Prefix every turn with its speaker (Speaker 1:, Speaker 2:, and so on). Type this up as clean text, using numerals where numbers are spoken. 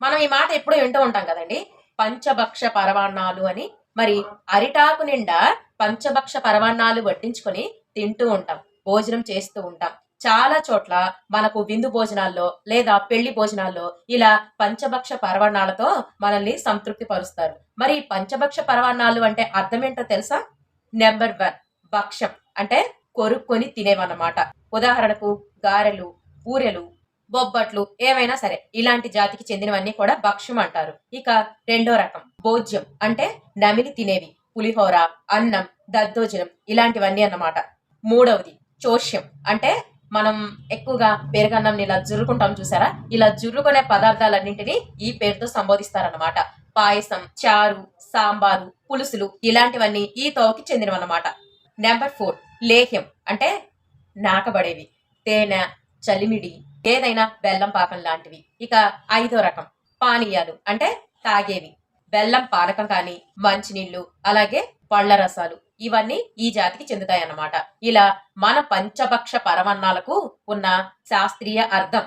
Speaker 1: మనం ఈ మాట ఎప్పుడూ వింటూ ఉంటాం కదండి, పంచభక్ష పరవాన్నాలు అని. మరి అరిటాకు నిండా పంచభక్ష పరవాన్నాలు వడ్డించుకొని తింటూ ఉంటాం, భోజనం చేస్తూ ఉంటాం. చాలా చోట్ల మనకు విందు భోజనాల్లో లేదా పెళ్లి భోజనాల్లో ఇలా పంచభక్ష పరవాన్నాలతో మనల్ని సంతృప్తి పరుస్తారు. మరి ఈ పంచభక్ష పరవాన్నాలు అంటే అర్థం ఏంటో తెలుసా? నెంబర్ 1 భక్ష్యం అంటే కొరుక్కొని తినేవన్నమాట. ఉదాహరణకు గారెలు, బూరెలు, బొబ్బట్లు ఏవైనా సరే ఇలాంటి జాతికి చెందినవన్నీ కూడా భక్ష్యం అంటారు. ఇక రెండో రకం భోజ్యం అంటే నమిలి తినేవి, పులిహోర, అన్నం, దద్దోజనం ఇలాంటివన్నీ అన్నమాట. మూడవది చోష్యం అంటే మనం ఎక్కువగా పెరుగన్నం ఇలా జుర్రుకుంటాం చూసారా, ఇలా జుర్రుకునే పదార్థాలన్నింటినీ ఈ పేరుతో సంబోధిస్తారన్నమాట. పాయసం, చారు, సాంబారు, పులుసులు ఇలాంటివన్నీ ఈ తోవకి చెందినవన్నమాట. నెంబర్ 4 లేహ్యం అంటే నాకబడేవి, తేనె, చలిమిడి, ఏదైనా బెల్లం పాకం లాంటివి. ఇక ఐదో రకం పానీయాలు అంటే తాగేవి, బెల్లం పానకం కానీ, మంచినీళ్లు, అలాగే పళ్ళ రసాలు ఇవన్నీ ఈ జాతికి చెందుతాయి అన్నమాట. ఇలా మన పంచభక్ష పరమన్నాలకు ఉన్న శాస్త్రీయ అర్థం